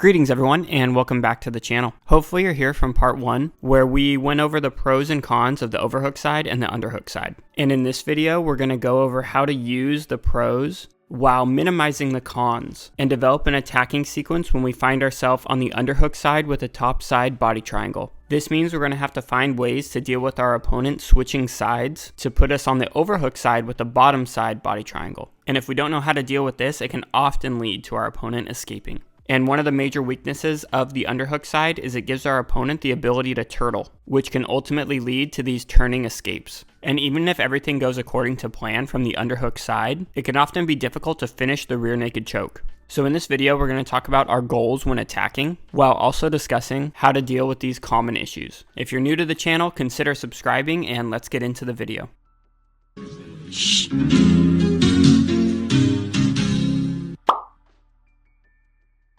Greetings everyone, and welcome back to the channel. Hopefully you're here from part 1, where we went over the pros and cons of the overhook side and the underhook side. And in this video, we're going to go over how to use the pros while minimizing the cons, and develop an attacking sequence when we find ourselves on the underhook side with a top side body triangle. This means we're going to have to find ways to deal with our opponent switching sides to put us on the overhook side with the bottom side body triangle. And if we don't know how to deal with this, it can often lead to our opponent escaping. And one of the major weaknesses of the underhook side is it gives our opponent the ability to turtle, which can ultimately lead to these turning escapes. And even if everything goes according to plan from the underhook side, it can often be difficult to finish the rear naked choke. So in this video, we're going to talk about our goals when attacking, while also discussing how to deal with these common issues. If you're new to the channel, consider subscribing, and let's get into the video.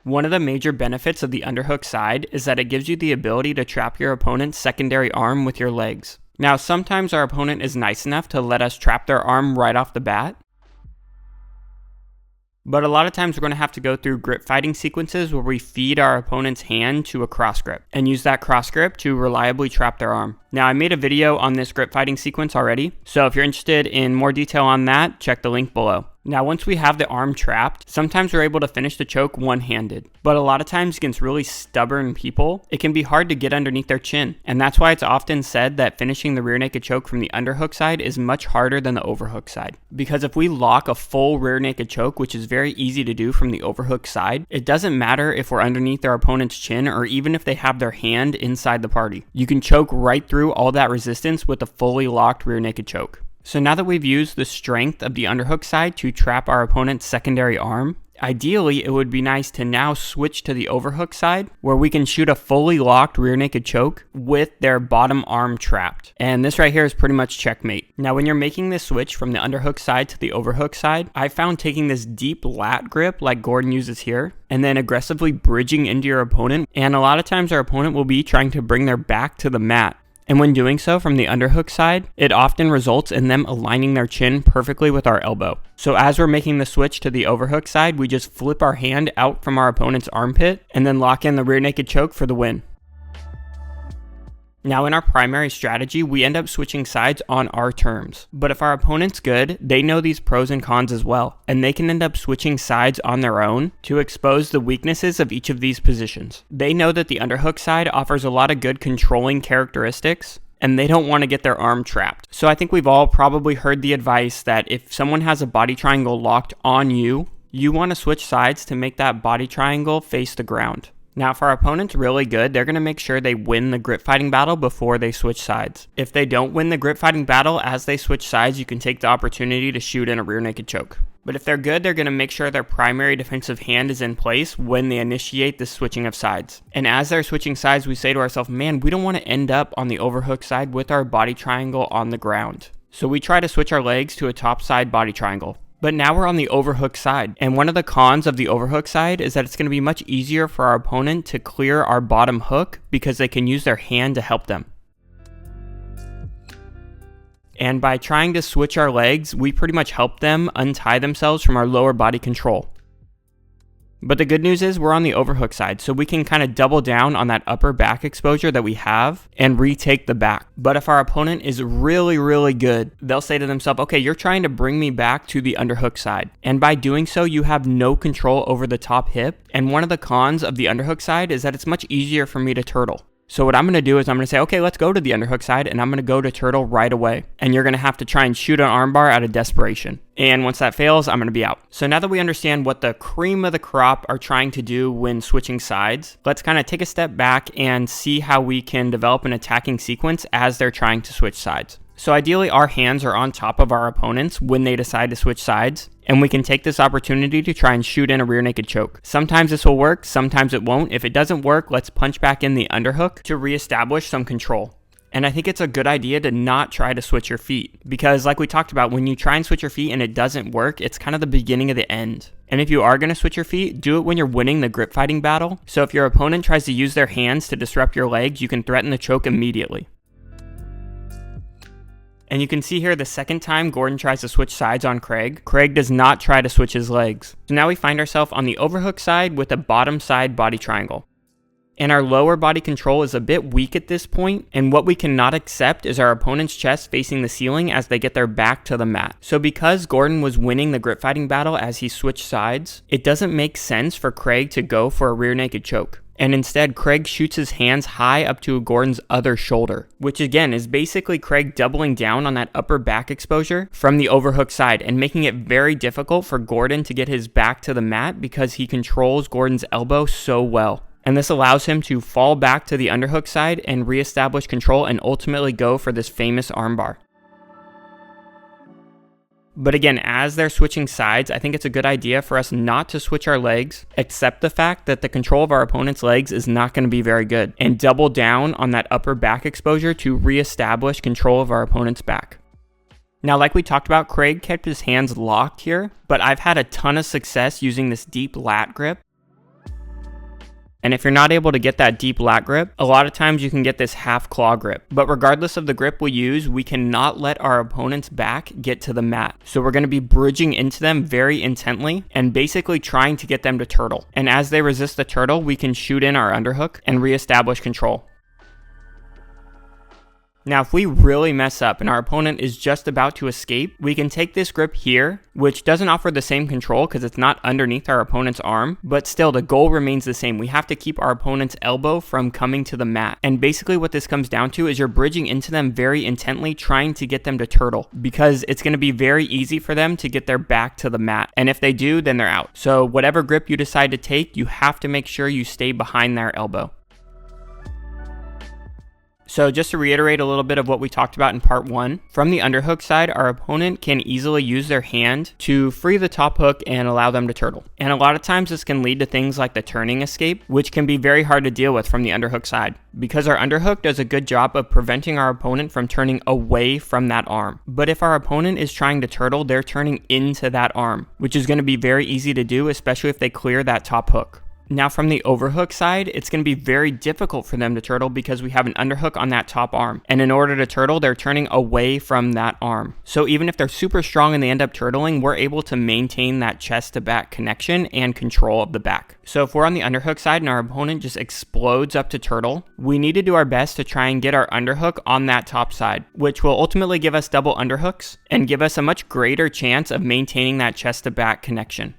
One of the major benefits of the underhook side is that it gives you the ability to trap your opponent's secondary arm with your legs. Now, sometimes our opponent is nice enough to let us trap their arm right off the bat, but a lot of times we're going to have to go through grip fighting sequences where we feed our opponent's hand to a cross grip and use that cross grip to reliably trap their arm. Now, I made a video on this grip fighting sequence already, so if you're interested in more detail on that, check the link below. Now, once we have the arm trapped, sometimes we're able to finish the choke one-handed, but a lot of times against really stubborn people, it can be hard to get underneath their chin, and that's why it's often said that finishing the rear naked choke from the underhook side is much harder than the overhook side. Because if we lock a full rear naked choke, which is very easy to do from the overhook side, it doesn't matter if we're underneath their opponent's chin or even if they have their hand inside the party. You can choke right through all that resistance with a fully locked rear naked choke. So now that we've used the strength of the underhook side to trap our opponent's secondary arm, ideally it would be nice to now switch to the overhook side where we can shoot a fully locked rear naked choke with their bottom arm trapped. And this right here is pretty much checkmate. Now when you're making this switch from the underhook side to the overhook side, I found taking this deep lat grip like Gordon uses here and then aggressively bridging into your opponent, and a lot of times our opponent will be trying to bring their back to the mat. And when doing so from the underhook side, it often results in them aligning their chin perfectly with our elbow. So as we're making the switch to the overhook side, we just flip our hand out from our opponent's armpit and then lock in the rear naked choke for the win. Now in our primary strategy, we end up switching sides on our terms. But if our opponent's good, they know these pros and cons as well, and they can end up switching sides on their own to expose the weaknesses of each of these positions. They know that the underhook side offers a lot of good controlling characteristics, and they don't want to get their arm trapped. So I think we've all probably heard the advice that if someone has a body triangle locked on you, you want to switch sides to make that body triangle face the ground. Now, if our opponent's really good, they're going to make sure they win the grip fighting battle before they switch sides. If they don't win the grip fighting battle as they switch sides, you can take the opportunity to shoot in a rear naked choke. But if they're good, they're going to make sure their primary defensive hand is in place when they initiate the switching of sides. And as they're switching sides, we say to ourselves, man, we don't want to end up on the overhook side with our body triangle on the ground. So we try to switch our legs to a top side body triangle. But now we're on the overhook side, and one of the cons of the overhook side is that it's going to be much easier for our opponent to clear our bottom hook because they can use their hand to help them. And by trying to switch our legs, we pretty much help them untie themselves from our lower body control. But the good news is we're on the overhook side, so we can kind of double down on that upper back exposure that we have and retake the back. But if our opponent is really, really good, they'll say to themselves, okay, you're trying to bring me back to the underhook side. And by doing so, you have no control over the top hip. And one of the cons of the underhook side is that it's much easier for me to turtle. So what I'm going to do is I'm going to say, okay, let's go to the underhook side, and I'm going to go to turtle right away. And you're going to have to try and shoot an armbar out of desperation. And once that fails, I'm going to be out. So now that we understand what the cream of the crop are trying to do when switching sides, let's kind of take a step back and see how we can develop an attacking sequence as they're trying to switch sides. So ideally, our hands are on top of our opponents when they decide to switch sides, and we can take this opportunity to try and shoot in a rear naked choke. Sometimes this will work, sometimes it won't. If it doesn't work, let's punch back in the underhook to reestablish some control. And I think it's a good idea to not try to switch your feet, because like we talked about, when you try and switch your feet and it doesn't work, it's kind of the beginning of the end. And if you are going to switch your feet, do it when you're winning the grip fighting battle. So if your opponent tries to use their hands to disrupt your legs, you can threaten the choke immediately. And you can see here the second time Gordon tries to switch sides on Craig, Craig does not try to switch his legs. So now we find ourselves on the overhook side with a bottom side body triangle. And our lower body control is a bit weak at this point, and what we cannot accept is our opponent's chest facing the ceiling as they get their back to the mat. So because Gordon was winning the grip fighting battle as he switched sides, it doesn't make sense for Craig to go for a rear naked choke. And instead, Craig shoots his hands high up to Gordon's other shoulder, which again is basically Craig doubling down on that upper back exposure from the overhook side and making it very difficult for Gordon to get his back to the mat because he controls Gordon's elbow so well. And this allows him to fall back to the underhook side and reestablish control and ultimately go for this famous armbar. But again, as they're switching sides, I think it's a good idea for us not to switch our legs, accept the fact that the control of our opponent's legs is not going to be very good, and double down on that upper back exposure to reestablish control of our opponent's back. Now, like we talked about, Craig kept his hands locked here, but I've had a ton of success using this deep lat grip. And if you're not able to get that deep lat grip, a lot of times you can get this half claw grip. But regardless of the grip we use, we cannot let our opponent's back get to the mat. So we're going to be bridging into them very intently and basically trying to get them to turtle. And as they resist the turtle, we can shoot in our underhook and reestablish control. Now, if we really mess up and our opponent is just about to escape, we can take this grip here, which doesn't offer the same control because it's not underneath our opponent's arm, but still the goal remains the same. We have to keep our opponent's elbow from coming to the mat. And basically what this comes down to is you're bridging into them very intently, trying to get them to turtle because it's going to be very easy for them to get their back to the mat. And if they do, then they're out. So whatever grip you decide to take, you have to make sure you stay behind their elbow. So just to reiterate a little bit of what we talked about in part 1, from the underhook side, our opponent can easily use their hand to free the top hook and allow them to turtle. And a lot of times this can lead to things like the turning escape, which can be very hard to deal with from the underhook side, because our underhook does a good job of preventing our opponent from turning away from that arm. But if our opponent is trying to turtle, they're turning into that arm, which is going to be very easy to do, especially if they clear that top hook. Now from the overhook side, it's going to be very difficult for them to turtle because we have an underhook on that top arm. And in order to turtle, they're turning away from that arm. So even if they're super strong and they end up turtling, we're able to maintain that chest to back connection and control of the back. So if we're on the underhook side and our opponent just explodes up to turtle, we need to do our best to try and get our underhook on that top side, which will ultimately give us double underhooks and give us a much greater chance of maintaining that chest to back connection.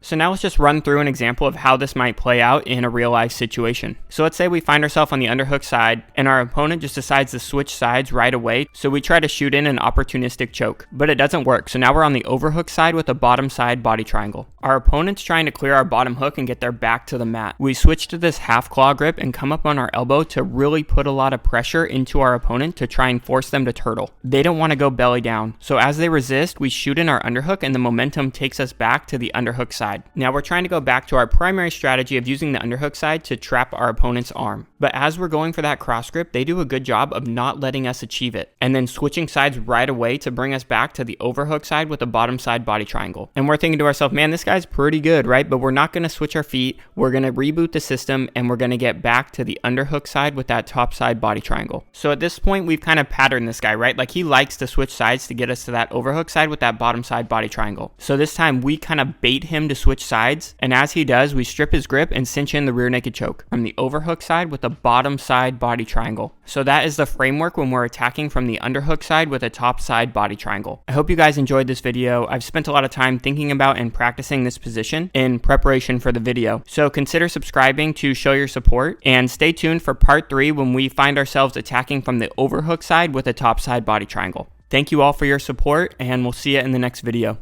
So now let's just run through an example of how this might play out in a real life situation. So let's say we find ourselves on the underhook side and our opponent just decides to switch sides right away. So we try to shoot in an opportunistic choke, but it doesn't work. So now we're on the overhook side with a bottom side body triangle. Our opponent's trying to clear our bottom hook and get their back to the mat. We switch to this half claw grip and come up on our elbow to really put a lot of pressure into our opponent to try and force them to turtle. They don't want to go belly down. So as they resist, we shoot in our underhook and the momentum takes us back to the underhook side. Now we're trying to go back to our primary strategy of using the underhook side to trap our opponent's arm. But as we're going for that cross grip, they do a good job of not letting us achieve it, and then switching sides right away to bring us back to the overhook side with a bottom side body triangle. And we're thinking to ourselves, man, this guy's pretty good, right? But we're not going to switch our feet. We're going to reboot the system and we're going to get back to the underhook side with that top side body triangle. So at this point, we've kind of patterned this guy, right? Like he likes to switch sides to get us to that overhook side with that bottom side body triangle. So this time we kind of bait him to switch sides, and as he does, we strip his grip and cinch in the rear naked choke from the overhook side with the bottom side body triangle. So that is the framework when we're attacking from the underhook side with a top side body triangle. I hope you guys enjoyed this video. I've spent a lot of time thinking about and practicing this position in preparation for the video. So consider subscribing to show your support, and stay tuned for part 3 when we find ourselves attacking from the overhook side with a top side body triangle. Thank you all for your support, and we'll see you in the next video.